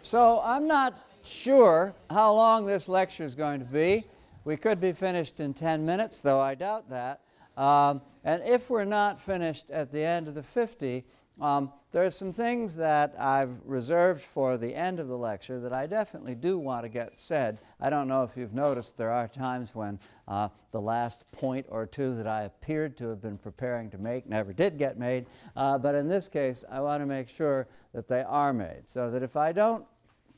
So I'm not sure how long this lecture is going to be. We could be finished in 10 minutes, though I doubt that. And if we're not finished at the end of the 50, there are some things that I've reserved for the end of the lecture that I definitely do want to get said. I don't know if you've noticed there are times when the last point or two that I appeared to have been preparing to make never did get made. But in this case, I want to make sure that they are made, so that if I don't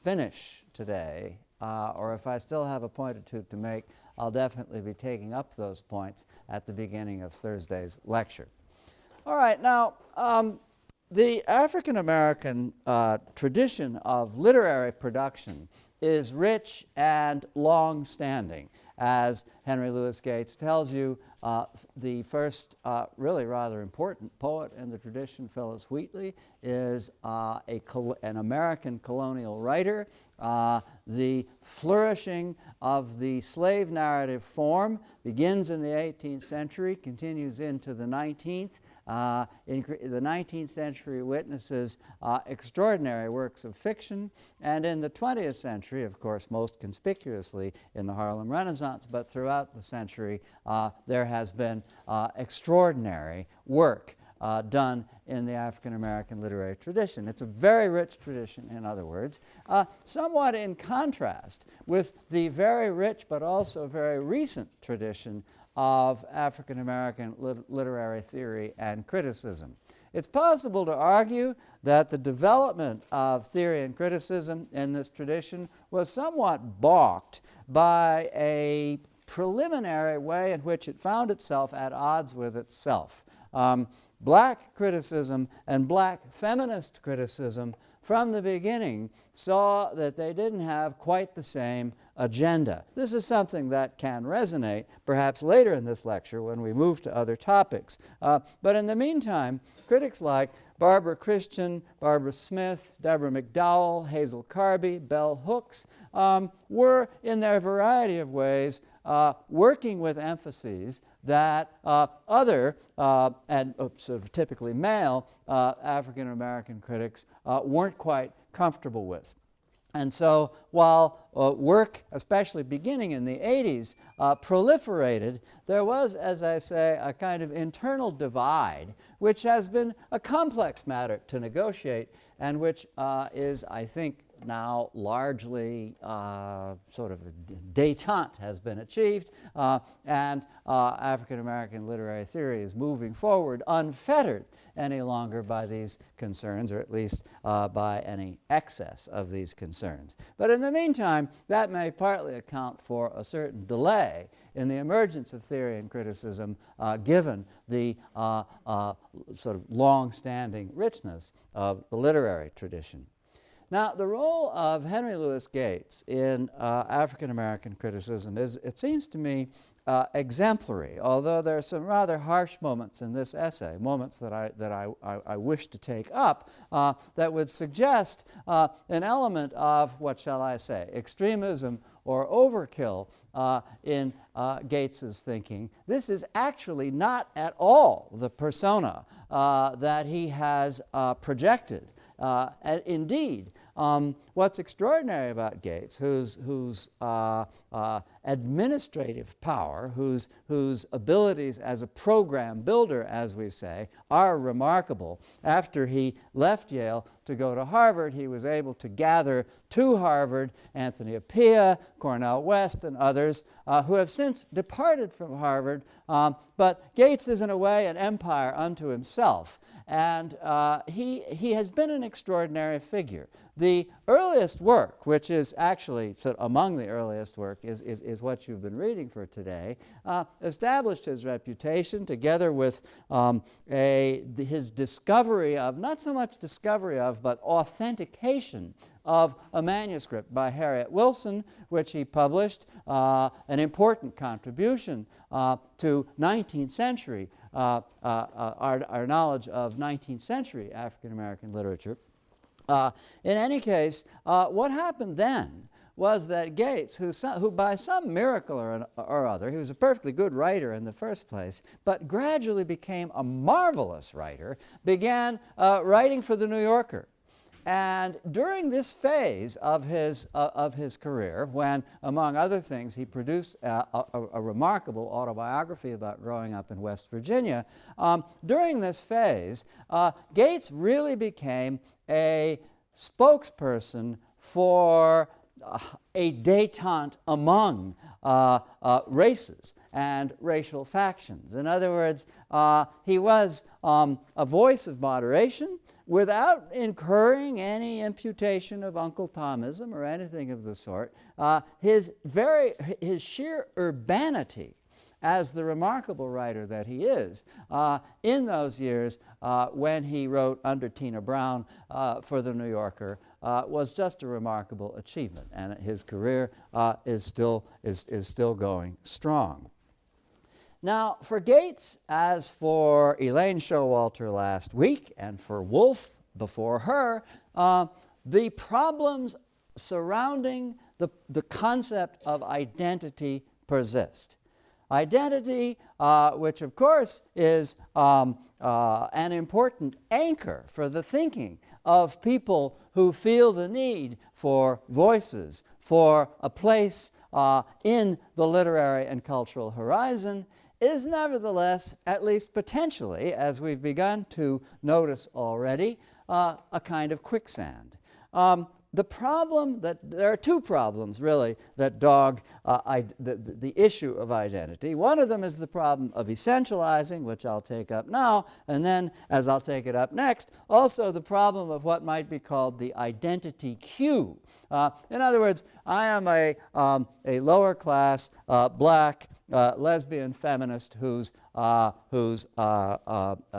finish today, or if I still have a point or two to make, I'll definitely be taking up those points at the beginning of Thursday's lecture. All right, now, the African-American tradition of literary production is rich and long-standing. As Henry Louis Gates tells you, the first really rather important poet in the tradition, Phyllis Wheatley, is an American colonial writer. The flourishing of the slave narrative form begins in the 18th century, continues into the 19th. In the 19th century witnesses extraordinary works of fiction, and in the 20th century, of course, most conspicuously in the Harlem Renaissance, but throughout the century, there has been extraordinary work done in the African-American literary tradition. It's a very rich tradition, in other words, somewhat in contrast with the very rich but also very recent tradition of African-American literary theory and criticism. It's possible to argue that the development of theory and criticism in this tradition was somewhat balked by a preliminary way in which it found itself at odds with itself. Black criticism and black feminist criticism from the beginning saw that they didn't have quite the same agenda. This is something that can resonate perhaps later in this lecture when we move to other topics. But in the meantime, critics like Barbara Christian, Barbara Smith, Deborah McDowell, Hazel Carby, Bell Hooks were, in their variety of ways, working with emphases that other and sort of typically male African-American critics weren't quite comfortable with. And so while work, especially beginning in the 80s, proliferated, there was, as I say, a kind of internal divide, which has been a complex matter to negotiate and which is, I think, now largely sort of détente has been achieved, and African-American literary theory is moving forward unfettered any longer by these concerns, or at least by any excess of these concerns. But in the meantime, that may partly account for a certain delay in the emergence of theory and criticism given the sort of long-standing richness of the literary tradition. Now, the role of Henry Louis Gates in African-American criticism is, it seems to me, exemplary, although there are some rather harsh moments in this essay, moments that I wish to take up, that would suggest an element of, what shall I say, extremism or overkill in Gates's thinking. This is actually not at all the persona that he has projected. And indeed, what's extraordinary about Gates, whose administrative power, whose abilities as a program builder, as we say, are remarkable. After he left Yale to go to Harvard, he was able to gather to Harvard Anthony Appiah, Cornel West, and others who have since departed from Harvard. But Gates is, in a way, an empire unto himself. And he has been an extraordinary figure. The earliest work, which is actually sort of among the earliest work, is what you've been reading for today, established his reputation together with his discovery of, not so much discovery of, but authentication of a manuscript by Harriet Wilson, which he published, an important contribution to 19th century, our knowledge of 19th century African-American literature. In any case, what happened then was that Gates, who by some miracle or other, he was a perfectly good writer in the first place, but gradually became a marvelous writer, began writing for The New Yorker. And during this phase of his career, when, among other things, he produced a remarkable autobiography about growing up in West Virginia, during this phase, Gates really became a spokesperson for a détente among races and racial factions. In other words, he was a voice of moderation without incurring any imputation of Uncle Tomism or anything of the sort. His sheer urbanity as the remarkable writer that he is in those years when he wrote under Tina Brown for The New Yorker was just a remarkable achievement, and his career is still going strong. Now, for Gates, as for Elaine Showalter last week, and for Woolf before her, the problems surrounding the concept of identity persist. Identity, which of course is an important anchor for the thinking of people who feel the need for voices, for a place in the literary and cultural horizon, is nevertheless, at least potentially, as we've begun to notice already, a kind of quicksand. There are two problems, really, that dog the issue of identity. One of them is the problem of essentializing, which I'll take up now, and then, as I'll take it up next, also the problem of what might be called the identity queue. In other words, I am a lower class, black, lesbian feminist whose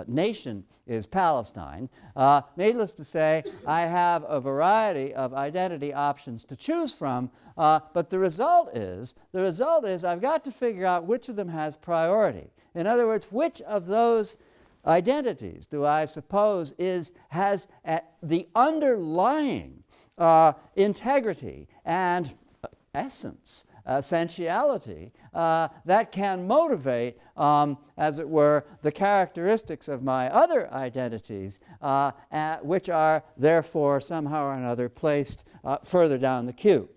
nation is Palestine. Needless to say, I have a variety of identity options to choose from, but the result is I've got to figure out which of them has priority. In other words, which of those identities do I suppose has the underlying integrity and essence, essentiality, that can motivate, as it were, the characteristics of my other identities, which are therefore somehow or another placed further down the queue.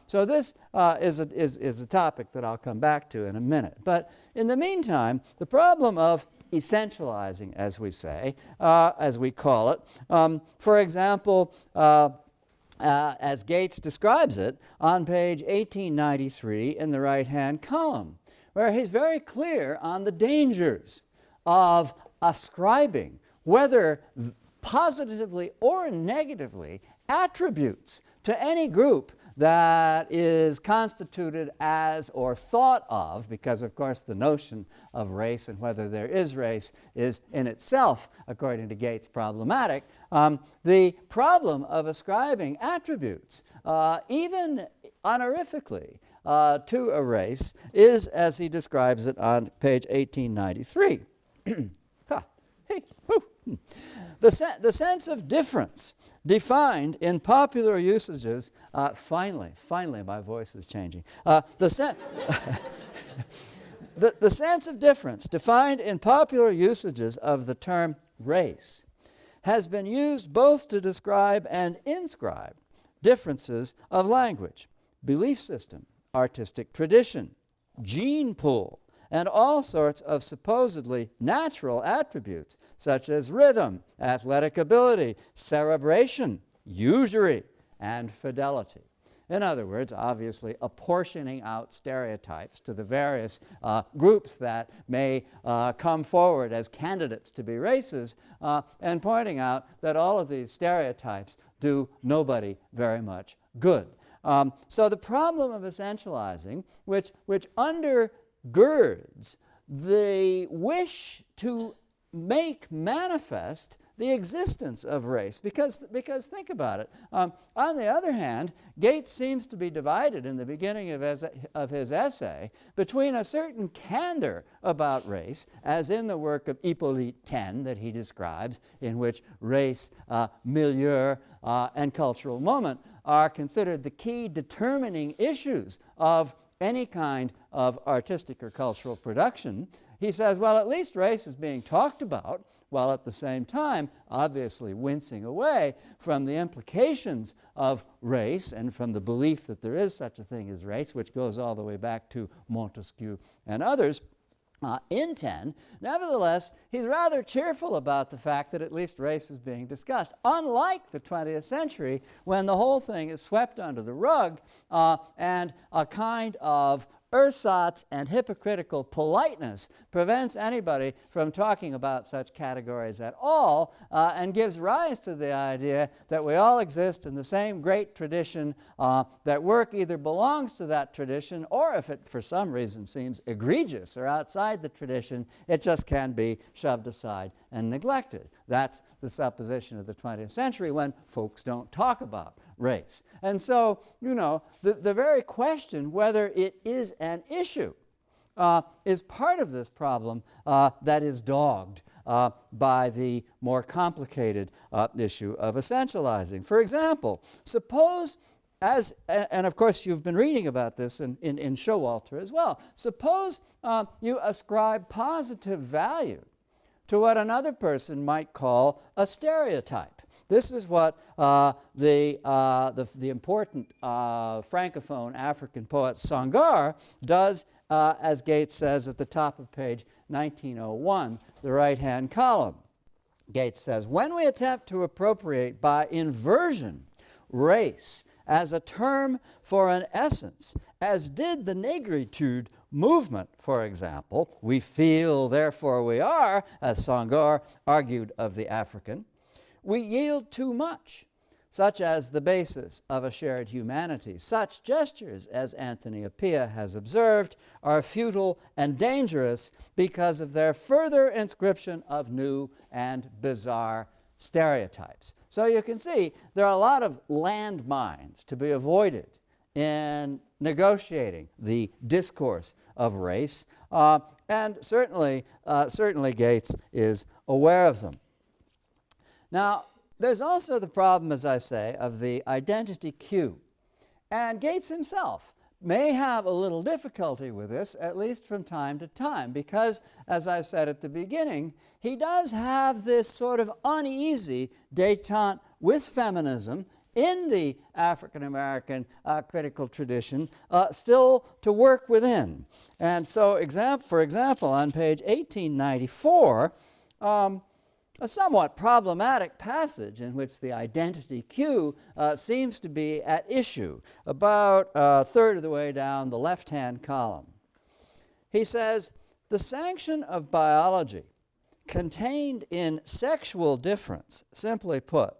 So this is a topic that I'll come back to in a minute. But in the meantime, the problem of essentializing, as we say, as we call it, for example, as Gates describes it on page 1893 in the right-hand column, where he's very clear on the dangers of ascribing, whether positively or negatively, attributes to any group that is constituted as or thought of, because of course the notion of race and whether there is race is in itself, according to Gates, problematic. The problem of ascribing attributes, even honorifically, to a race is, as he describes it on page 1893. The sense of difference defined in popular usages, finally my voice is changing. The sense of difference defined in popular usages of the term race has been used both to describe and inscribe differences of language, belief system, artistic tradition, gene pool, and all sorts of supposedly natural attributes such as rhythm, athletic ability, cerebration, usury, and fidelity. In other words, obviously apportioning out stereotypes to the various groups that may come forward as candidates to be races, and pointing out that all of these stereotypes do nobody very much good. So the problem of essentializing, which undergirds the wish to make manifest the existence of race, because think about it. On the other hand, Gates seems to be divided in the beginning of his essay between a certain candor about race, as in the work of Hippolyte Taine that he describes, in which race, milieu, and cultural moment are considered the key determining issues of any kind of artistic or cultural production. He says, well, at least race is being talked about, while at the same time obviously wincing away from the implications of race and from the belief that there is such a thing as race, which goes all the way back to Montesquieu and others. In 10, nevertheless, he's rather cheerful about the fact that at least race is being discussed, unlike the 20th century when the whole thing is swept under the rug and a kind of ersatz and hypocritical politeness prevents anybody from talking about such categories at all and gives rise to the idea that we all exist in the same great tradition, that work either belongs to that tradition or if it for some reason seems egregious or outside the tradition, it just can be shoved aside and neglected. That's the supposition of the 20th century when folks don't talk about race. And so, you know, the very question whether it is an issue is part of this problem that is dogged by the more complicated issue of essentializing. For example, suppose, and of course you've been reading about this in Showalter as well, suppose you ascribe positive value to what another person might call a stereotype. This is what the important Francophone African poet Sangar does, as Gates says at the top of page 1901, the right-hand column. Gates says, when we attempt to appropriate by inversion race as a term for an essence, as did the negritude movement, for example, we feel, therefore we are, as Sangar argued of the African, we yield too much, such as the basis of a shared humanity. Such gestures, as Anthony Appiah has observed, are futile and dangerous because of their further inscription of new and bizarre stereotypes. So you can see there are a lot of landmines to be avoided in negotiating the discourse of race, and certainly Gates is aware of them. Now, there's also the problem, as I say, of the identity cue. And Gates himself may have a little difficulty with this, at least from time to time, because, as I said at the beginning, he does have this sort of uneasy détente with feminism in the African-American critical tradition still to work within. And so, for example, on page 1894, a somewhat problematic passage in which the identity cue seems to be at issue, about a third of the way down the left-hand column. He says, the sanction of biology contained in sexual difference, simply put,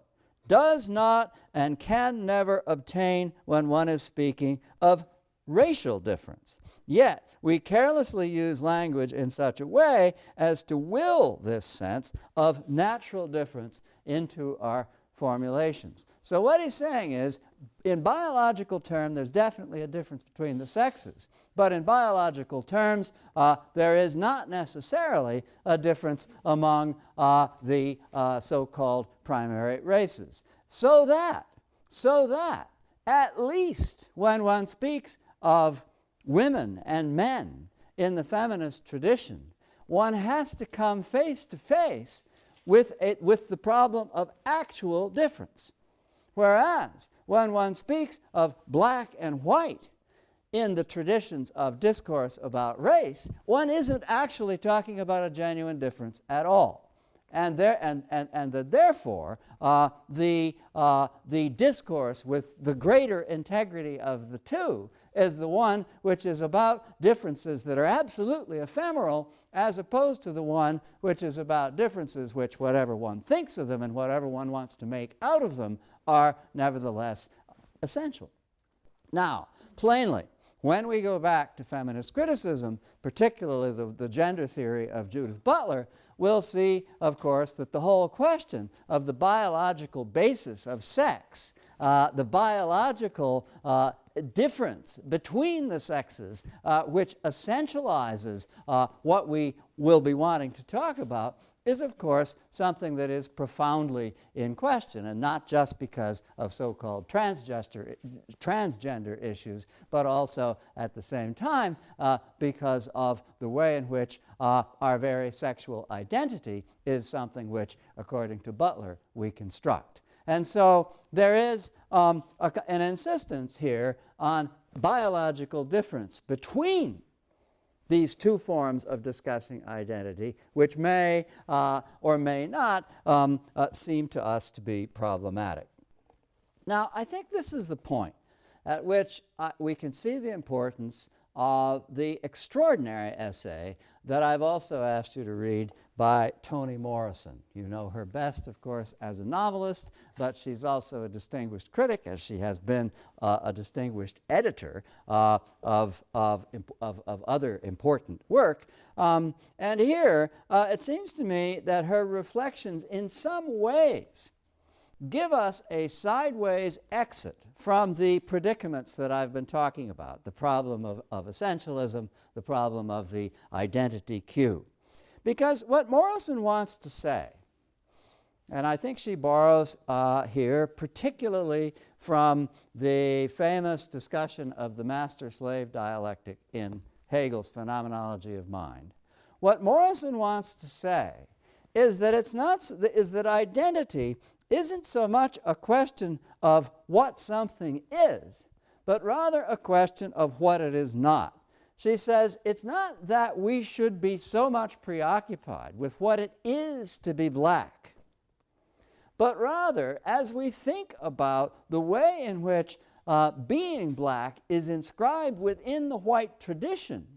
does not and can never obtain when one is speaking of racial difference. Yet, we carelessly use language in such a way as to will this sense of natural difference into our formulations. So what he's saying is, in biological terms, there's definitely a difference between the sexes. But in biological terms, there is not necessarily a difference among the so-called primary races. So that, at least when one speaks of women and men in the feminist tradition, one has to come face to face with the problem of actual difference. Whereas when one speaks of black and white in the traditions of discourse about race, one isn't actually talking about a genuine difference at all. And therefore, the discourse with the greater integrity of the two is the one which is about differences that are absolutely ephemeral, as opposed to the one which is about differences which, whatever one thinks of them and whatever one wants to make out of them, are nevertheless essential. Now, plainly, when we go back to feminist criticism, particularly the gender theory of Judith Butler, we'll see, of course, that the whole question of the biological basis of sex, the biological difference between the sexes, which essentializes what we will be wanting to talk about, is, of course, something that is profoundly in question, and not just because of so-called transgender issues, but also at the same time because of the way in which our very sexual identity is something which, according to Butler, we construct. And so there is an insistence here on biological difference between these two forms of discussing identity, which may or may not seem to us to be problematic. Now, I think this is the point at which we can see the importance of the extraordinary essay that I've also asked you to read by Toni Morrison. You know her best, of course, as a novelist, but she's also a distinguished critic, as she has been a distinguished editor of other important work. And here, it seems to me that her reflections in some ways give us a sideways exit from the predicaments that I've been talking about, the problem of essentialism, the problem of the identity cue. Because what Morrison wants to say, and I think she borrows here particularly from the famous discussion of the master-slave dialectic in Hegel's Phenomenology of Mind, what Morrison wants to say is that that identity isn't so much a question of what something is, but rather a question of what it is not. She says it's not that we should be so much preoccupied with what it is to be black, but rather as we think about the way in which being black is inscribed within the white tradition,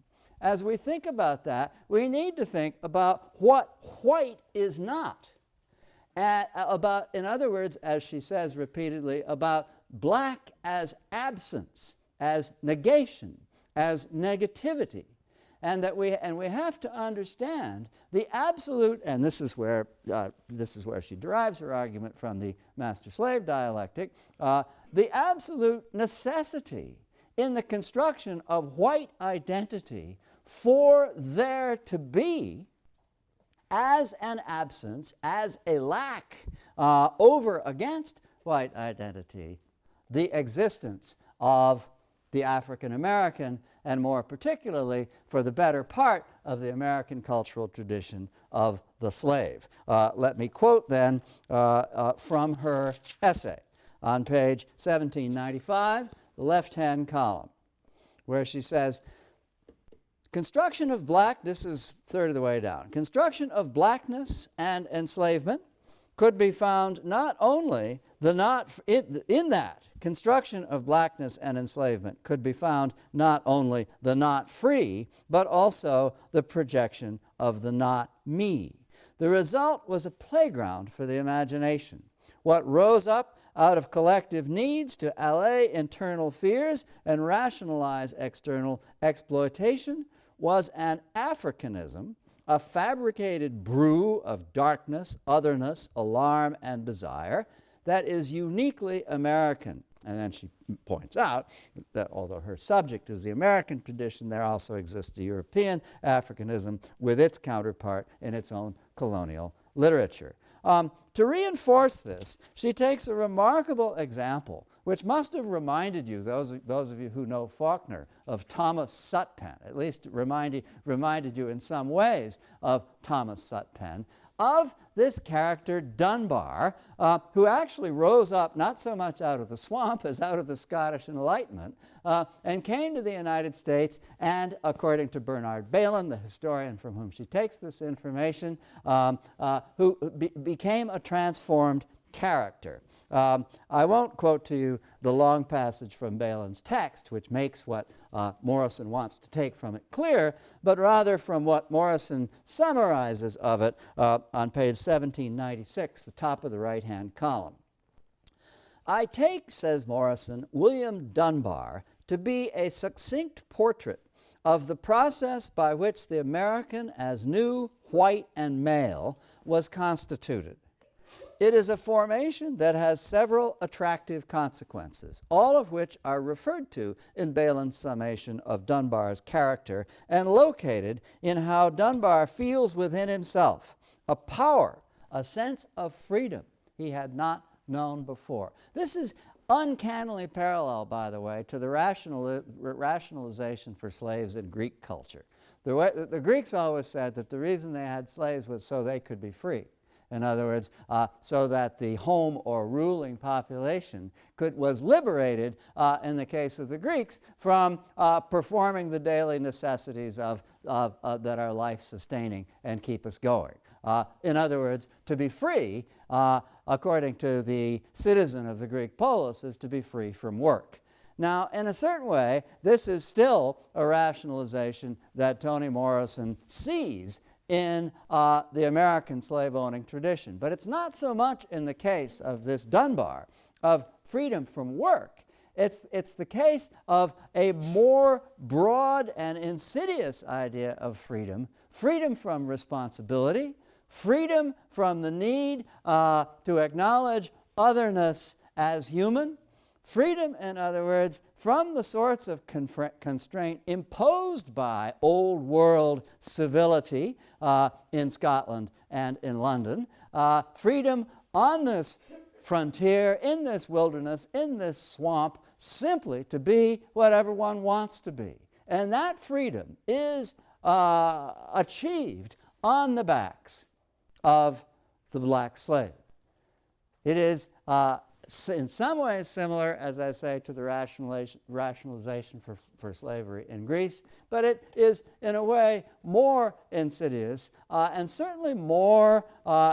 as we think about that, we need to think about what white is not. In other words, as she says repeatedly, about black as absence, as negation, as negativity, and that we have to understand the absolute, and this is where she derives her argument from the master-slave dialectic, the absolute necessity in the construction of white identity for there to be, as an absence, as a lack over against white identity, the existence of the African American, and more particularly for the better part of the American cultural tradition of the slave. Let me quote then from her essay on page 1795, the left-hand column, where she says, construction of black, this is third of the way down, construction of blackness and enslavement could be found not only in that construction of blackness and enslavement could be found not only the not free, but also the projection of the not me. The result was a playground for the imagination. What rose up out of collective needs to allay internal fears and rationalize external exploitation was an Africanism, a fabricated brew of darkness, otherness, alarm, and desire that is uniquely American. And then she points out that although her subject is the American tradition, there also exists a European Africanism with its counterpart in its own colonial literature. To reinforce this, she takes a remarkable example, which must have reminded you, those of you who know Faulkner, of Thomas Sutpen, at least reminded you in some ways of Thomas Sutpen, of this character Dunbar, who actually rose up not so much out of the swamp as out of the Scottish Enlightenment, and came to the United States, and according to Bernard Bailyn, the historian from whom she takes this information, who became a transformed character. I won't quote to you the long passage from Bailyn's text, which makes what Morrison wants to take from it clear, but rather from what Morrison summarizes of it on page 1796, the top of the right-hand column. I take, says Morrison, William Dunbar to be a succinct portrait of the process by which the American as new, white, and male was constituted. It is a formation that has several attractive consequences, all of which are referred to in Bailyn's summation of Dunbar's character and located in how Dunbar feels within himself a power, a sense of freedom he had not known before. This is uncannily parallel, by the way, to the rationalization for slaves in Greek culture. The Greeks always said that the reason they had slaves was so they could be free. In other words, so that the home or ruling population was liberated, in the case of the Greeks, from performing the daily necessities that are life-sustaining and keep us going. In other words, to be free, according to the citizen of the Greek polis, is to be free from work. Now, in a certain way, this is still a rationalization that Toni Morrison sees in the American slave-owning tradition. But it's not so much in the case of this Dunbar of freedom from work. It's the case of a more broad and insidious idea of freedom, freedom from responsibility, freedom from the need to acknowledge otherness as human, freedom, in other words, from the sorts of constraint imposed by old world civility in Scotland and in London, freedom on this frontier, in this wilderness, in this swamp, simply to be whatever one wants to be. And that freedom is achieved on the backs of the black slave. It is in some ways similar, as I say, to the rationalization for slavery in Greece, but it is in a way more insidious and certainly more,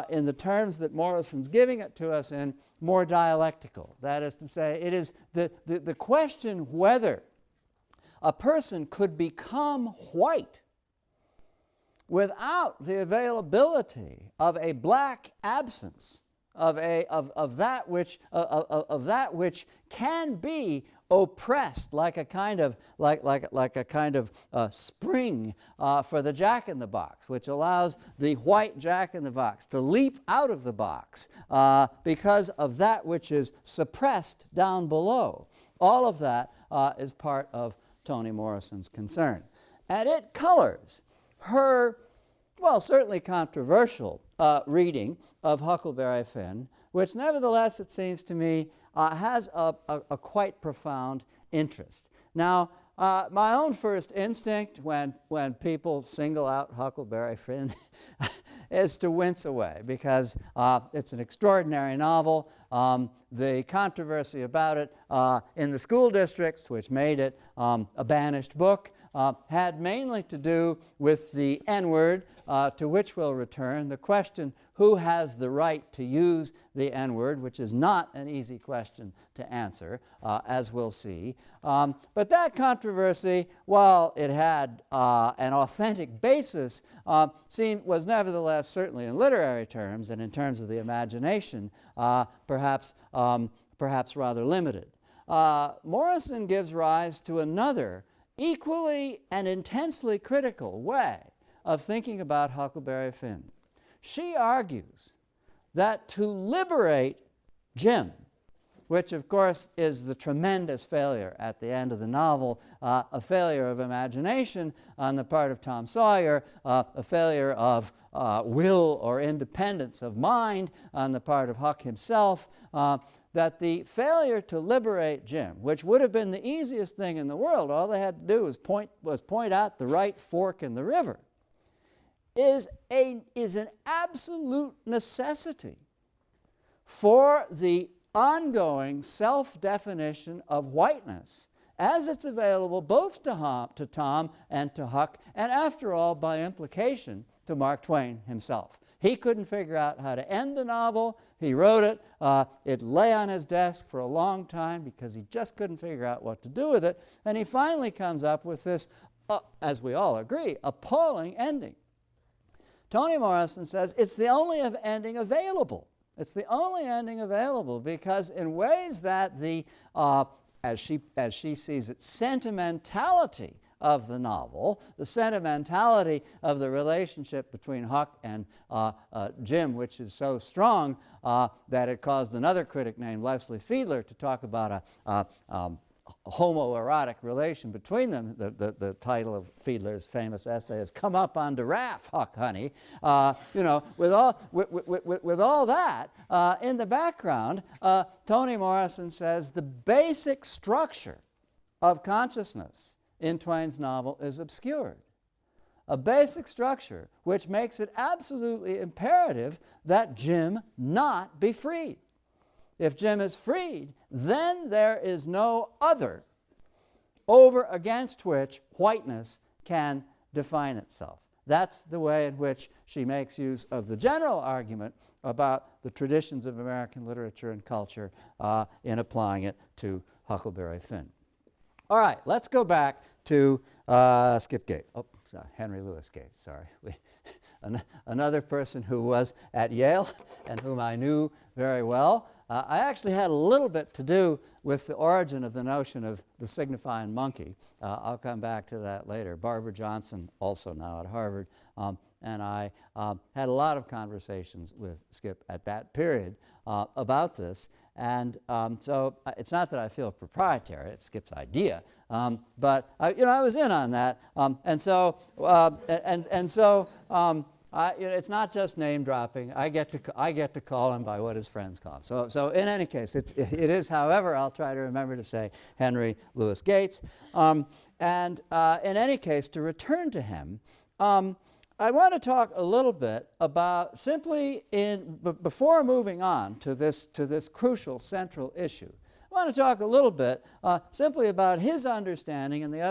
in the terms that Morrison's giving it to us in, more dialectical. That is to say, it is the question whether a person could become white without the availability of a black absence of that which can be oppressed, like a kind of spring for the jack-in-the-box, which allows the white jack-in-the-box to leap out of the box because of that which is suppressed down below. All of that is part of Toni Morrison's concern, and it colors her, well, certainly controversial reading of Huckleberry Finn, which nevertheless, it seems to me, has a quite profound interest. Now, my own first instinct when people single out Huckleberry Finn is to wince away, because it's an extraordinary novel. The controversy about it in the school districts, which made it a banished book, had mainly to do with the N-word, to which we'll return. The question, who has the right to use the N-word, which is not an easy question to answer, as we'll see. But that controversy, while it had an authentic basis, was nevertheless, certainly in literary terms and in terms of the imagination, perhaps rather limited. Morrison gives rise to another equally and intensely critical way of thinking about Huckleberry Finn. She argues that to liberate Jim, which of course is the tremendous failure at the end of the novel, a failure of imagination on the part of Tom Sawyer, a failure of will or independence of mind on the part of Huck himself, that the failure to liberate Jim, which would have been the easiest thing in the world, all they had to do was point out the right fork in the river, is an absolute necessity for the ongoing self-definition of whiteness as it's available both to Tom and to Huck, and after all, by implication, to Mark Twain himself. He couldn't figure out how to end the novel. He wrote it. It lay on his desk for a long time because he just couldn't figure out what to do with it. And he finally comes up with this, as we all agree, appalling ending. Toni Morrison says it's the only ending available. It's the only ending available because in ways that the, as she sees it, sentimentality of the novel, the sentimentality of the relationship between Huck and Jim, which is so strong that it caused another critic named Leslie Fiedler to talk about homoerotic relation between them. The title of Fiedler's famous essay is "Come Up on the Raft, Huck, Honey." With all that in the background, Toni Morrison says the basic structure of consciousness in Twain's novel is obscured. A basic structure which makes it absolutely imperative that Jim not be freed. If Jim is freed, then there is no other over against which whiteness can define itself. That's the way in which she makes use of the general argument about the traditions of American literature and culture in applying it to Huckleberry Finn. All right, let's go back to Skip Gates. Oh, sorry, Henry Louis Gates, sorry. Another person who was at Yale and whom I knew very well. I actually had a little bit to do with the origin of the notion of the signifying monkey. I'll come back to that later. Barbara Johnson, also now at Harvard, and I had a lot of conversations with Skip at that period about this. And so it's not that I feel proprietary, it's Skip's idea, but I was in on that, it's not just name dropping. I get to call him by what his friends call him. So in any case, it is. However, I'll try to remember to say Henry Louis Gates. In any case, to return to him, I want to talk a little bit about simply before moving on to this crucial central issue. I want to talk a little bit simply about his understanding and the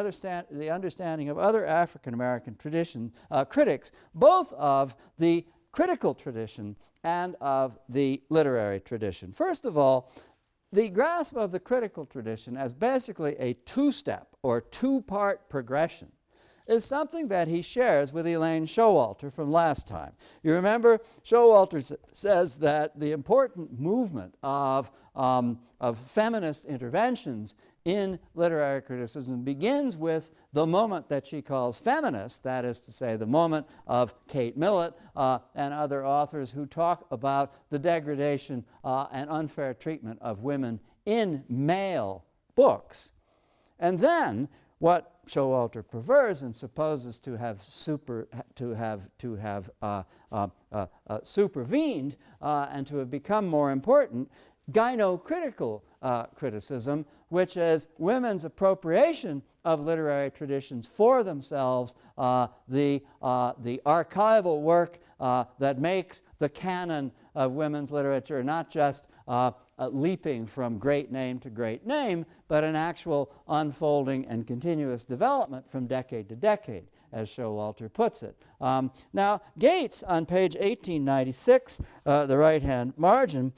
understanding of other African American critics, both of the critical tradition and of the literary tradition. First of all, the grasp of the critical tradition as basically a two-step or two-part progression is something that he shares with Elaine Showalter from last time. You remember Showalter says that the important movement of feminist interventions in literary criticism begins with the moment that she calls feminist, that is to say the moment of Kate Millett and other authors who talk about the degradation and unfair treatment of women in male books. And then what Showalter perverts and supposes to have supervened and to have become more important, gynocritical criticism, which is women's appropriation of literary traditions for themselves, the archival work that makes the canon of women's literature not just leaping from great name to great name, but an actual unfolding and continuous development from decade to decade, as Showalter puts it. Now, Gates, on page 1896, the right-hand margin,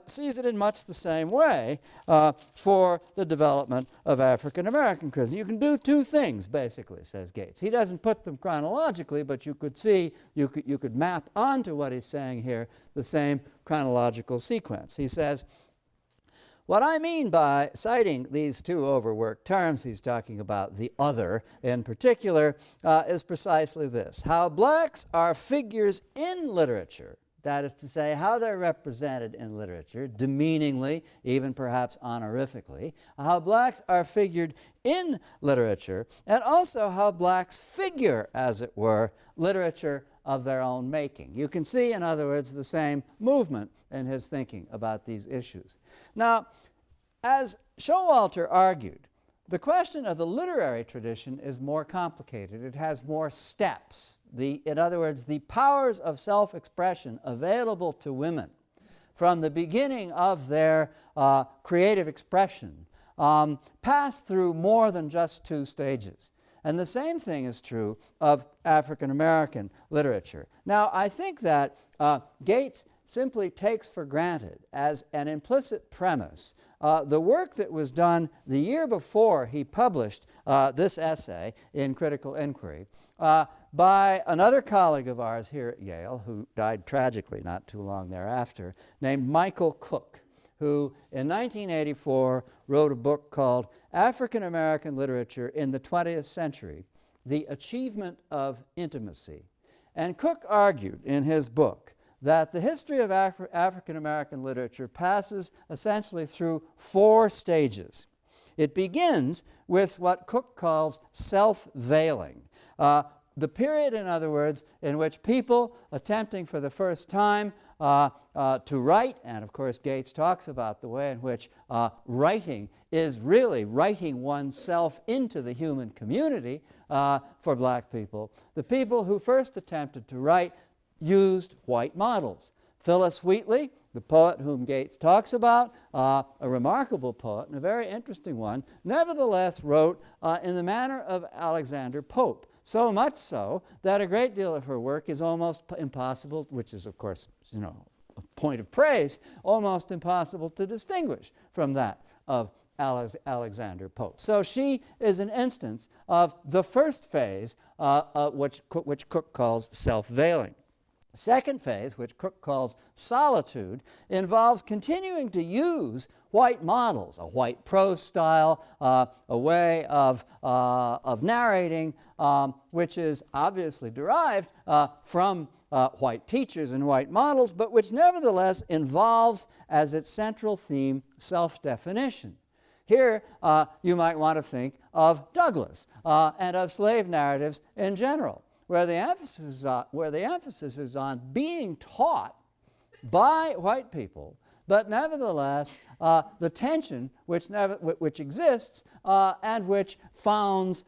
sees it in much the same way for the development of African American criticism. You can do two things, basically, says Gates. He doesn't put them chronologically, but you could see, you could map onto what he's saying here the same chronological sequence. He says, what I mean by citing these two overworked terms, he's talking about the other in particular, is precisely this. How blacks are figures in literature, that is to say, how they're represented in literature, demeaningly, even perhaps honorifically, how blacks are figured in literature, and also how blacks figure, as it were, literature of their own making. You can see, in other words, the same movement in his thinking about these issues. Now, as Showalter argued, the question of the literary tradition is more complicated. It has more steps. In other words, the powers of self-expression available to women from the beginning of their creative expression pass through more than just two stages. And the same thing is true of African American literature. Now, I think that Gates simply takes for granted as an implicit premise the work that was done the year before he published this essay in Critical Inquiry by another colleague of ours here at Yale, who died tragically not too long thereafter, named Michael Cooke, who in 1984 wrote a book called African American Literature in the 20th Century, The Achievement of Intimacy. And Cooke argued in his book that the history of African American literature passes essentially through four stages. It begins with what Cooke calls self-veiling. The period, in other words, in which people attempting for the first time to write, and of course Gates talks about the way in which writing is really writing oneself into the human community for black people. The people who first attempted to write used white models. Phyllis Wheatley, the poet whom Gates talks about, a remarkable poet and a very interesting one, nevertheless wrote in the manner of Alexander Pope. So much so that a great deal of her work is almost impossible, which is, of course, a point of praise, almost impossible to distinguish from that of Alexander Pope. So she is an instance of the first phase, which Cooke calls self-veiling. The second phase, which Cooke calls solitude, involves continuing to use white models, a white prose style, a way of narrating, which is obviously derived from white teachers and white models, but which nevertheless involves as its central theme self-definition. Here you might want to think of Douglass and of slave narratives in general, where the emphasis is on being taught by white people, but nevertheless the tension which exists and which founds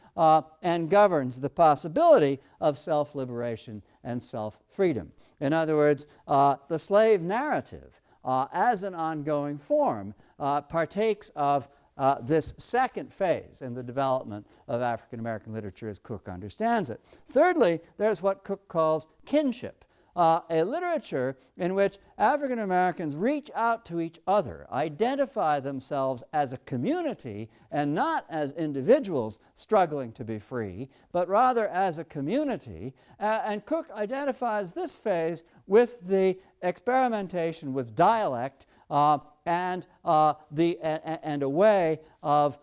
and governs the possibility of self-liberation and self-freedom. In other words, the slave narrative as an ongoing form partakes of this second phase in the development of African American literature as Cooke understands it. Thirdly, there's what Cooke calls kinship, a literature in which African Americans reach out to each other, identify themselves as a community and not as individuals struggling to be free, but rather as a community. And Cooke identifies this phase with the experimentation with dialect and a way of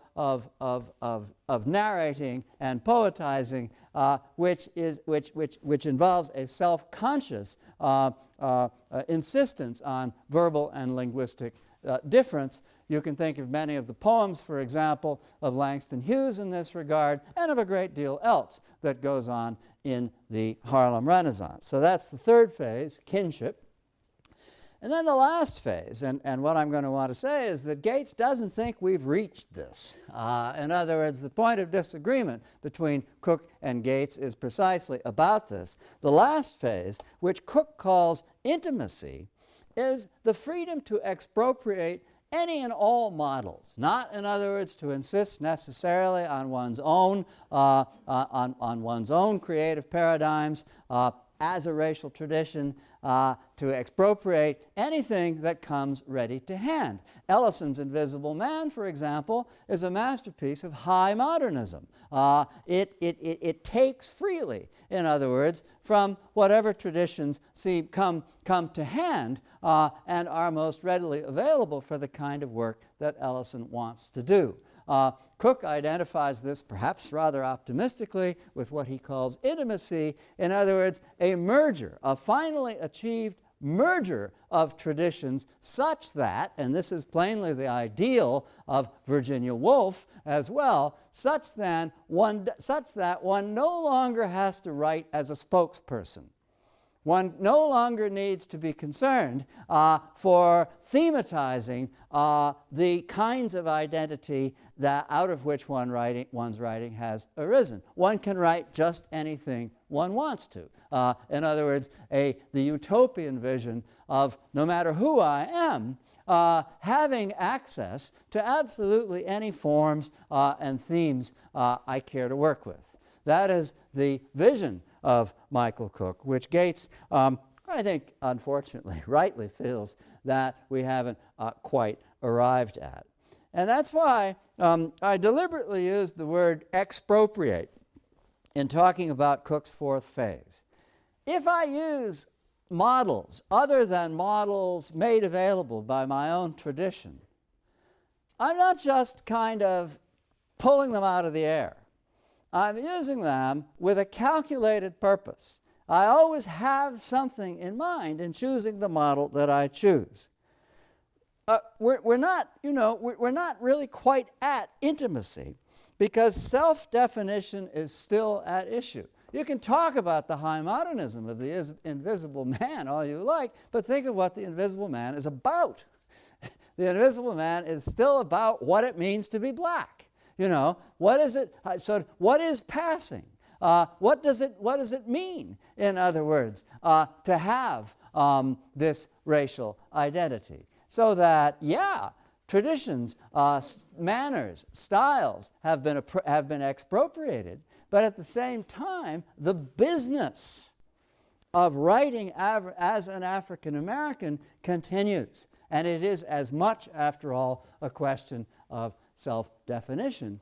narrating and poetizing, which involves a self-conscious insistence on verbal and linguistic difference. You can think of many of the poems, for example, of Langston Hughes in this regard, and of a great deal else that goes on in the Harlem Renaissance. So that's the third phase, kinship. And then the last phase, and what I'm going to want to say is that Gates doesn't think we've reached this. In other words, the point of disagreement between Cooke and Gates is precisely about this. The last phase, which Cooke calls intimacy, is the freedom to expropriate any and all models, not, in other words, to insist necessarily on one's own creative paradigms as a racial tradition, to expropriate anything that comes ready to hand. Ellison's Invisible Man, for example, is a masterpiece of high modernism. It takes freely, in other words, from whatever traditions come to hand and are most readily available for the kind of work that Ellison wants to do. Cooke identifies this, perhaps rather optimistically, with what he calls intimacy. In other words, a merger, a finally achieved merger of traditions such that, and this is plainly the ideal of Virginia Woolf as well, such that one no longer has to write as a spokesperson. One no longer needs to be concerned for thematizing the kinds of identity that out of which one's writing has arisen. One can write just anything one wants to. In other words, the utopian vision of no matter who I am, having access to absolutely any forms and themes I care to work with. That is the vision of Michael Cooke, which Gates, I think, unfortunately, rightly feels that we haven't quite arrived at. And that's why I deliberately used the word expropriate in talking about Cooke's fourth phase. If I use models other than models made available by my own tradition, I'm not just kind of pulling them out of the air. I'm using them with a calculated purpose. I always have something in mind in choosing the model that I choose. we're not, we're not really quite at intimacy, because self-definition is still at issue. You can talk about the high modernism of the invisible man all you like, but think of what the invisible man is about. The invisible man is still about what it means to be black. What is it? So what is passing? What does it mean, in other words, to have this racial identity? So that, traditions, manners, styles have been expropriated, but at the same time, the business of writing as an African American continues. And it is as much, after all, a question of self-definition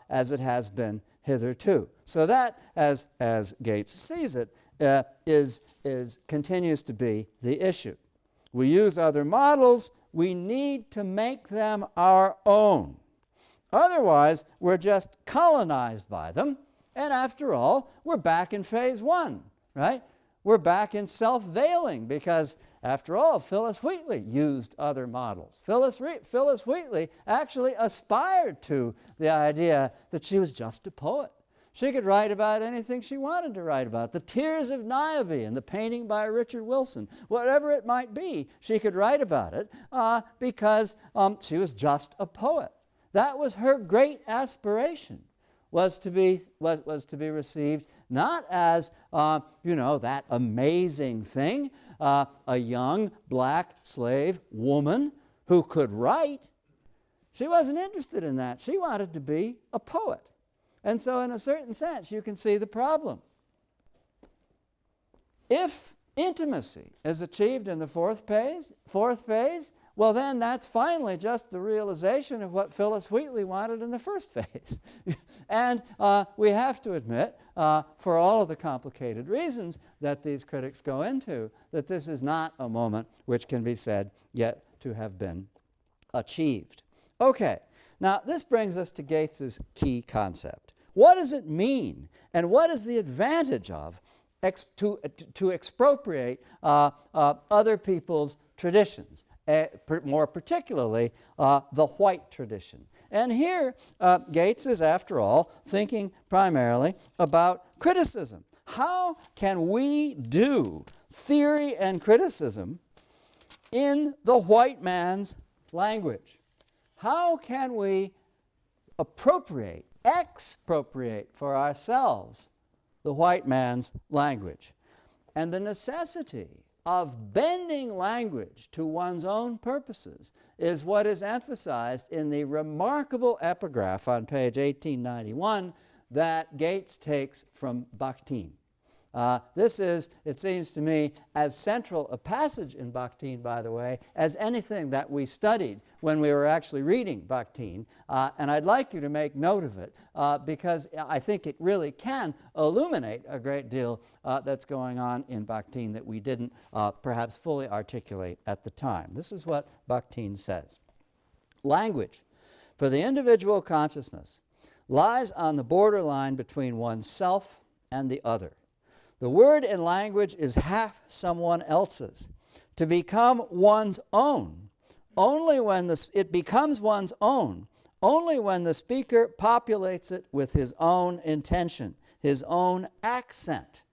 as it has been hitherto. So that, as Gates sees it, continues to be the issue. We use other models. We need to make them our own. Otherwise, we're just colonized by them. And after all, we're back in phase one, right? We're back in self-veiling because, after all, Phyllis Wheatley used other models. Phyllis Wheatley actually aspired to the idea that she was just a poet. She could write about anything she wanted to write about. The Tears of Niobe and the painting by Richard Wilson, whatever it might be, she could write about it because she was just a poet. That was her great aspiration, was to be received not as that amazing thing, a young black slave woman who could write. She wasn't interested in that. She wanted to be a poet. And so, in a certain sense, you can see the problem. If intimacy is achieved in the fourth phase, well, then that's finally just the realization of what Phyllis Wheatley wanted in the first phase. And we have to admit, for all of the complicated reasons that these critics go into, that this is not a moment which can be said yet to have been achieved. Okay, now this brings us to Gates's key concept. What does it mean, and what is the advantage of to expropriate other people's traditions? More particularly the white tradition. And here Gates is, after all, thinking primarily about criticism. How can we do theory and criticism in the white man's language? How can we expropriate for ourselves the white man's language? And the necessity of bending language to one's own purposes is what is emphasized in the remarkable epigraph on page 1891 that Gates takes from Bakhtin. This is, it seems to me, as central a passage in Bakhtin, by the way, as anything that we studied when we were actually reading Bakhtin. And I'd like you to make note of it because I think it really can illuminate a great deal that's going on in Bakhtin that we didn't perhaps fully articulate at the time. This is what Bakhtin says. Language, for the individual consciousness, lies on the borderline between oneself and the other. The word in language is half someone else's. To become one's own, it becomes one's own only when the speaker populates it with his own intention, his own accent.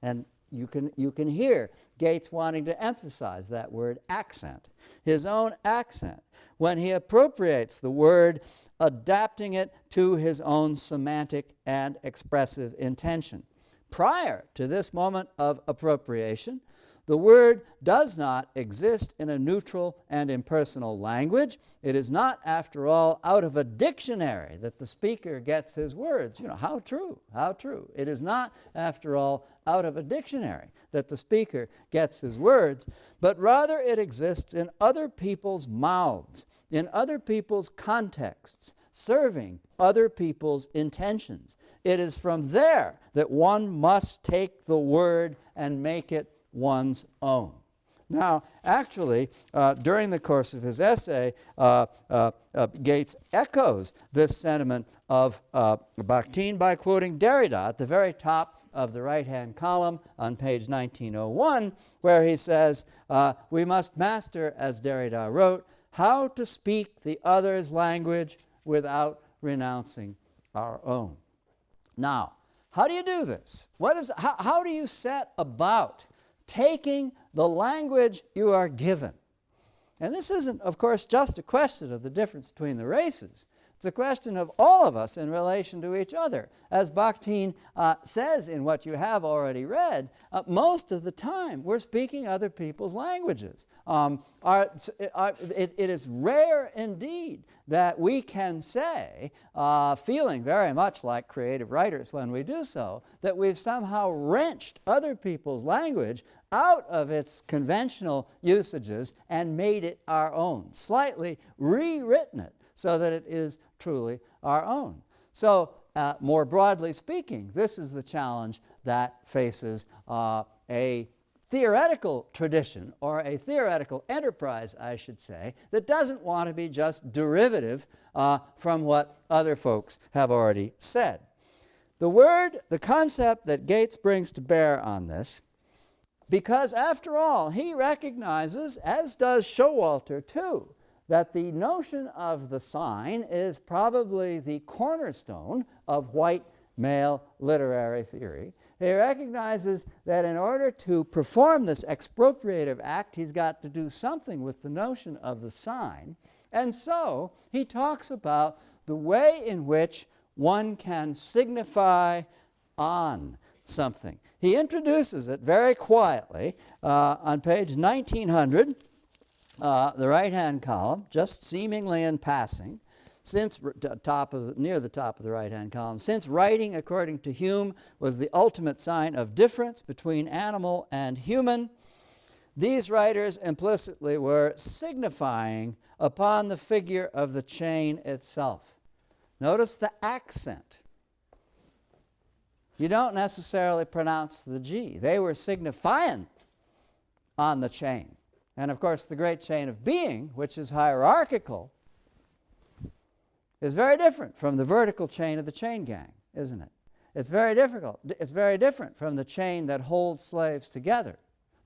And you can hear Gates wanting to emphasize that word accent. His own accent. When he appropriates the word, adapting it to his own semantic and expressive intention. Prior to this moment of appropriation, the word does not exist in a neutral and impersonal language. It is not, after all, out of a dictionary that the speaker gets his words. How true, how true. It is not, after all, out of a dictionary that the speaker gets his words, but rather it exists in other people's mouths, in other people's contexts, serving other people's intentions. It is from there that one must take the word and make it one's own. Now, actually, during the course of his essay, Gates echoes this sentiment of Bakhtin by quoting Derrida at the very top of the right-hand column on page 1901, where he says, we must master, as Derrida wrote, how to speak the other's language without renouncing our own. Now, how do you do this? How do you set about taking the language you are given? And this isn't, of course, just a question of the difference between the races. It's a question of all of us in relation to each other. As Bakhtin says in what you have already read, most of the time we're speaking other people's languages. It is rare indeed that we can say, feeling very much like creative writers when we do so, that we've somehow wrenched other people's language out of its conventional usages and made it our own, slightly rewritten it so that it is truly our own. So, more broadly speaking, this is the challenge that faces a theoretical tradition, or a theoretical enterprise, I should say, that doesn't want to be just derivative from what other folks have already said. The concept that Gates brings to bear on this, because after all, he recognizes, as does Showalter too, that the notion of the sign is probably the cornerstone of white male literary theory. He recognizes that in order to perform this expropriative act, he's got to do something with the notion of the sign. And so he talks about the way in which one can signify on something. He introduces it very quietly on page 1900, the right-hand column, just seemingly in passing, near the top of the right-hand column, since writing, according to Hume, was the ultimate sign of difference between animal and human, these writers implicitly were signifying upon the figure of the chain itself. Notice the accent. You don't necessarily pronounce the G. They were signifying on the chain. And of course, the great chain of being, which is hierarchical, is very different from the vertical chain of the chain gang, isn't it? It's very difficult. It's very different from the chain that holds slaves together.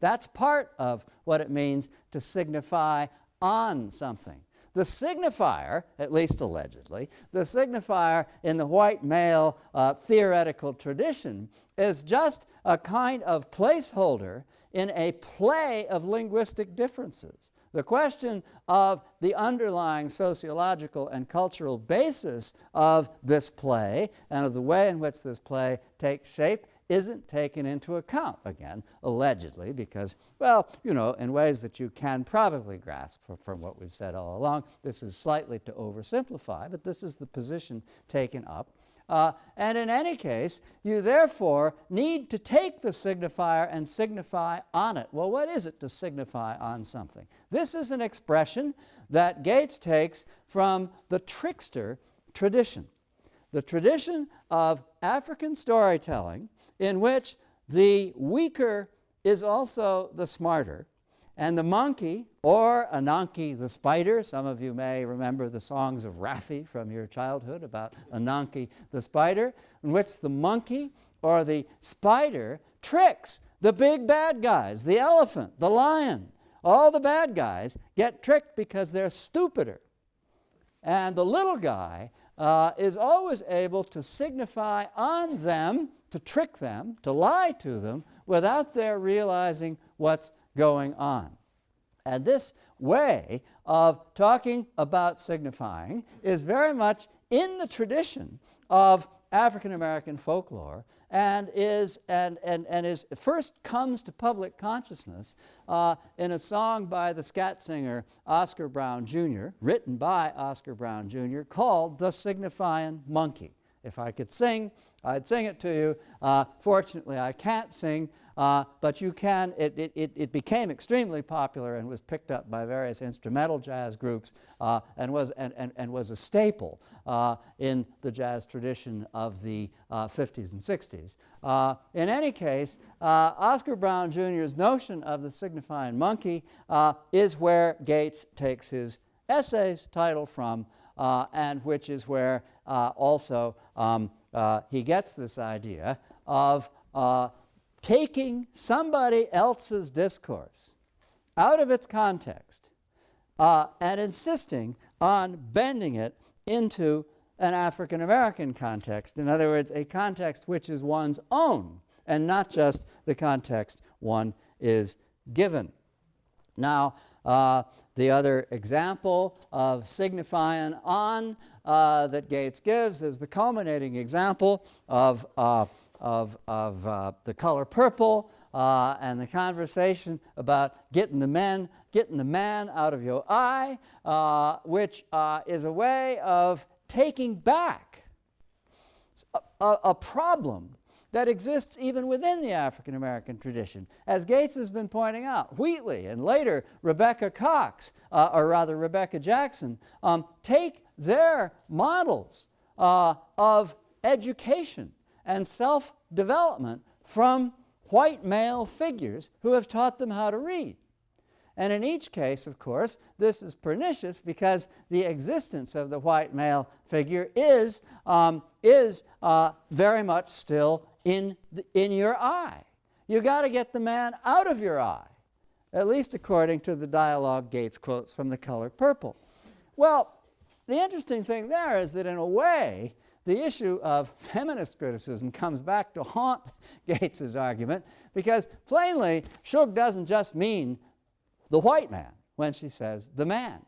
That's part of what it means to signify on something. The signifier, at least allegedly, the signifier in the white male theoretical tradition is just a kind of placeholder in a play of linguistic differences. The question of the underlying sociological and cultural basis of this play and of the way in which this play takes shape isn't taken into account, again, allegedly, because, well, you know, in ways that you can probably grasp from what we've said all along. This is slightly to oversimplify, but this is the position taken up. And in any case, you therefore need to take the signifier and signify on it. Well, what is it to signify on something? This is an expression that Gates takes from the trickster tradition, the tradition of African storytelling in which the weaker is also the smarter, and the monkey, or Ananke the spider — some of you may remember the songs of Raffi from your childhood about Ananke the spider, in which the monkey or the spider tricks the big bad guys, the elephant, the lion. All the bad guys get tricked because they're stupider. And the little guy is always able to signify on them, to trick them, to lie to them, without their realizing what's going on. And this way of talking about signifying is very much in the tradition of African American folklore, and first comes to public consciousness in a song by the scat singer Oscar Brown Jr., written by Oscar Brown Jr., called "The Signifying Monkey." If I could sing, I'd sing it to you. Fortunately, I can't sing, but you can. It became extremely popular and was picked up by various instrumental jazz groups, and was a staple in the jazz tradition of the 50s and 60s. In any case, Oscar Brown Jr.'s notion of the signifying monkey is where Gates takes his essay's title from, and which is where also he gets this idea of taking somebody else's discourse out of its context and insisting on bending it into an African-American context. In other words, a context which is one's own and not just the context one is given. Now, the other example of signifying on that Gates gives is the culminating example of the color purple and the conversation about getting the man out of your eye, which is a way of taking back a problem that exists even within the African-American tradition. As Gates has been pointing out, Wheatley and later Rebecca Jackson, take their models of education and self-development from white male figures who have taught them how to read. And in each case, of course, this is pernicious because the existence of the white male figure is very much still in your eye. You got to get the man out of your eye, at least according to the dialogue Gates quotes from The Color Purple. Well, the interesting thing there is that in a way, the issue of feminist criticism comes back to haunt Gates's argument, because plainly, Shug doesn't just mean the white man when she says the man.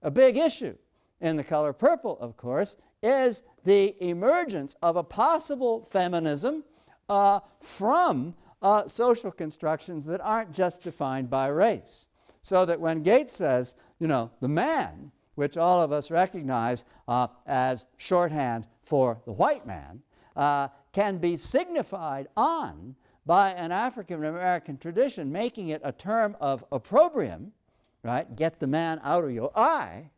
A big issue in The Color Purple, of course, is the emergence of a possible feminism from social constructions that aren't just defined by race. So that when Gates says, the man, which all of us recognize as shorthand for the white man, can be signified on by an African-American tradition, making it a term of opprobrium, right? Get the man out of your eye.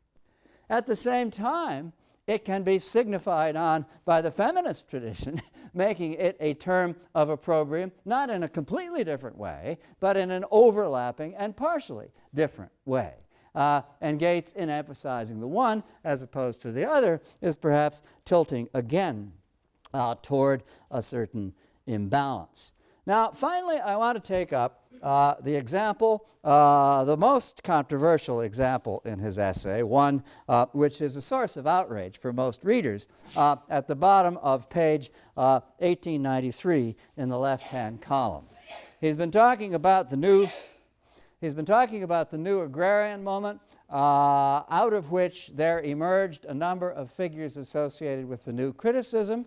At the same time, it can be signified on by the feminist tradition, making it a term of opprobrium, not in a completely different way, but in an overlapping and partially different way. And Gates, in emphasizing the one as opposed to the other, is perhaps tilting again toward a certain imbalance. Now, finally, I want to take up the example, the most controversial example in his essay, one which is a source of outrage for most readers, at the bottom of page 1893 in the left-hand column. He's been talking about the new agrarian moment, out of which there emerged a number of figures associated with the new criticism,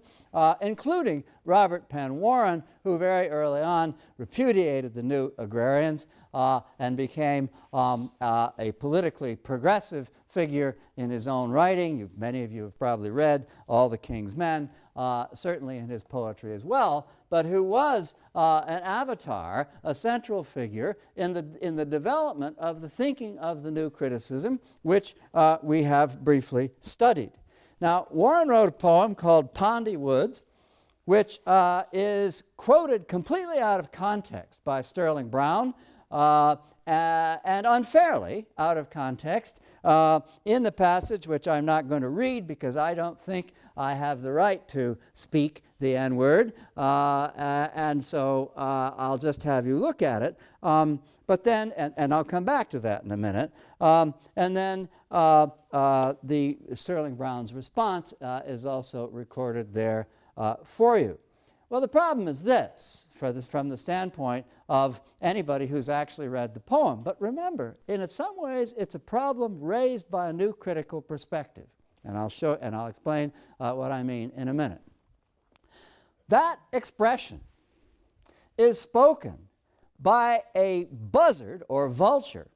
including Robert Penn Warren, who very early on repudiated the new agrarians and became a politically progressive figure in his own writing. Many of you have probably read All the King's Men, certainly in his poetry as well, but who was an avatar, a central figure in the development of the thinking of the new criticism, which we have briefly studied. Now, Warren wrote a poem called Pondy Woods, which is quoted completely out of context by Sterling Brown, and unfairly out of context in the passage, which I'm not going to read because I don't think I have the right to speak the N-word, and so I'll just have you look at it. But then, and I'll come back to that in a minute, and then the Sterling Brown's response is also recorded there for you. Well, the problem is this, from the standpoint of anybody who's actually read the poem. But remember, in some ways, it's a problem raised by a new critical perspective. And I'll explain what I mean in a minute. That expression is spoken by a buzzard or vulture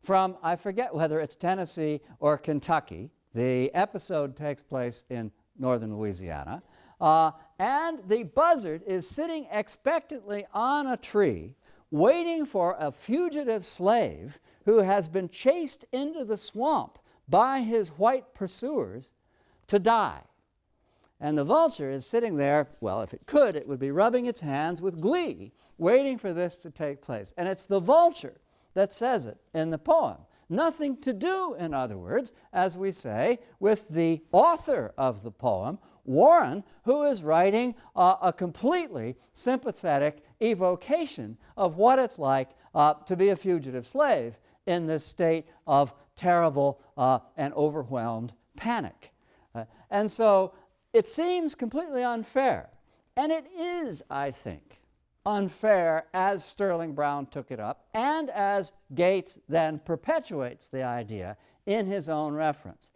from, I forget whether it's Tennessee or Kentucky. The episode takes place in northern Louisiana. And the buzzard is sitting expectantly on a tree, waiting for a fugitive slave who has been chased into the swamp by his white pursuers to die. And the vulture is sitting there, well, if it could, it would be rubbing its hands with glee, waiting for this to take place. And it's the vulture that says it in the poem. Nothing to do, in other words, as we say, with the author of the poem, Warren, who is writing a completely sympathetic evocation of what it's like to be a fugitive slave in this state of terrible and overwhelmed panic. And so it seems completely unfair, and it is, I think, unfair as Sterling Brown took it up and as Gates then perpetuates the idea in his own reference.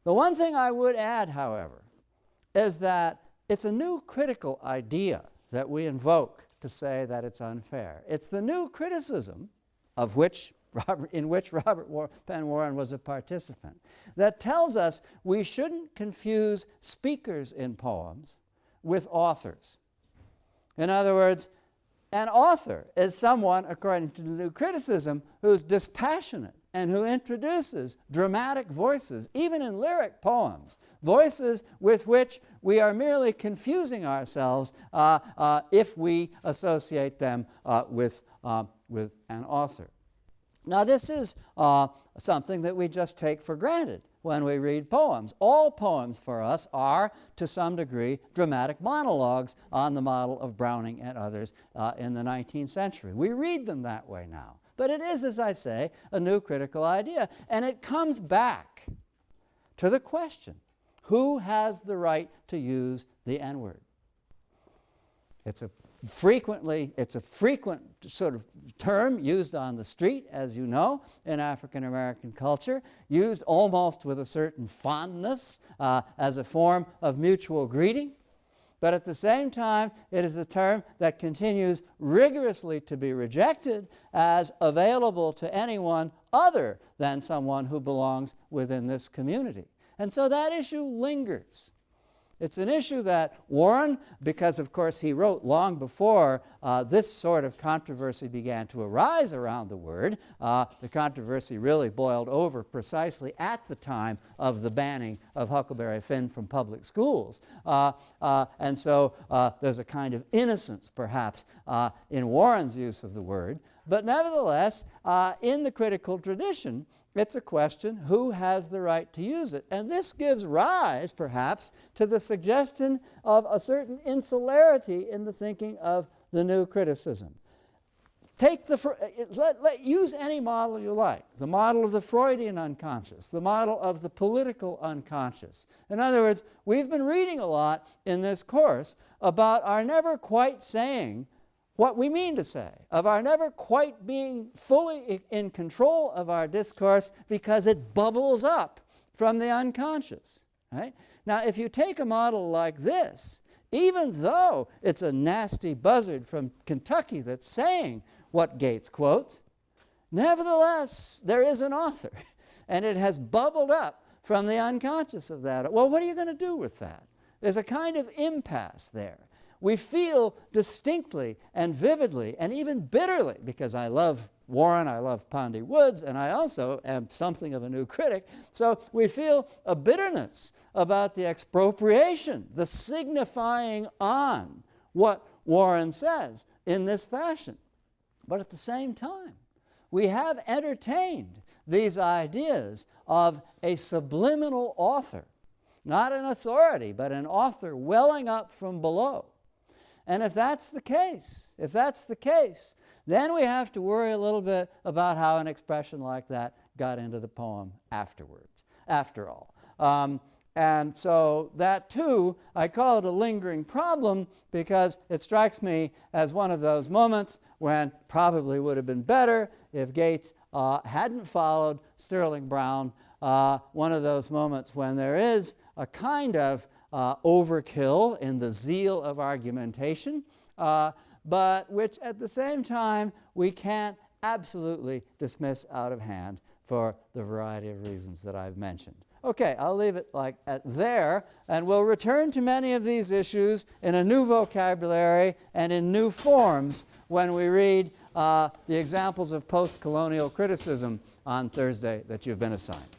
The one thing I would add, however, is that it's a new critical idea that we invoke to say that it's unfair. It's the new criticism in which Robert Penn Warren was a participant that tells us we shouldn't confuse speakers in poems with authors. In other words, an author is someone, according to the new criticism, who's dispassionate and who introduces dramatic voices, even in lyric poems, voices with which we are merely confusing ourselves if we associate them with an author. Now, this is something that we just take for granted when we read poems. All poems for us are, to some degree, dramatic monologues on the model of Browning and others in the 19th century. We read them that way now. But it is, as I say, a new critical idea. And it comes back to the question, who has the right to use the N-word? It's a frequent sort of term used on the street, as you know, in African American culture, used almost with a certain fondness as a form of mutual greeting. But at the same time, it is a term that continues rigorously to be rejected as available to anyone other than someone who belongs within this community. And so that issue lingers. It's an issue that Warren, because of course he wrote long before this sort of controversy began to arise around the word. The controversy really boiled over precisely at the time of the banning of Huckleberry Finn from public schools. And so there's a kind of innocence, perhaps, in Warren's use of the word. But nevertheless, in the critical tradition, it's a question, who has the right to use it? And this gives use, perhaps, to the suggestion of a certain insularity in the thinking of the new criticism. Use any model you like, the model of the Freudian unconscious, the model of the political unconscious. In other words, we've been reading a lot in this course about our never quite saying what we mean to say, of our never quite being fully in control of our discourse because it bubbles up from the unconscious. Right? Now, if you take a model like this, even though it's a nasty buzzard from Kentucky that's saying what Gates quotes, nevertheless, there is an author, and it has bubbled up from the unconscious of that. Well, what are you going to do with that? There's a kind of impasse there. We feel distinctly and vividly and even bitterly, because I love Warren, I love Pondy Woods, and I also am something of a new critic, so we feel a bitterness about the expropriation, the signifying on what Warren says in this fashion. But at the same time, we have entertained these ideas of a subliminal author, not an authority, but an author welling up from below. And if that's the case, then we have to worry a little bit about how an expression like that got into the poem afterwards, after all. And so that too, I call it a lingering problem because it strikes me as one of those moments when probably would have been better if Gates hadn't followed Sterling Brown, one of those moments when there is a kind of overkill in the zeal of argumentation, but which at the same time we can't absolutely dismiss out of hand for the variety of reasons that I've mentioned. Okay, I'll leave it there, and we'll return to many of these issues in a new vocabulary and in new forms when we read the examples of post-colonial criticism on Thursday that you've been assigned.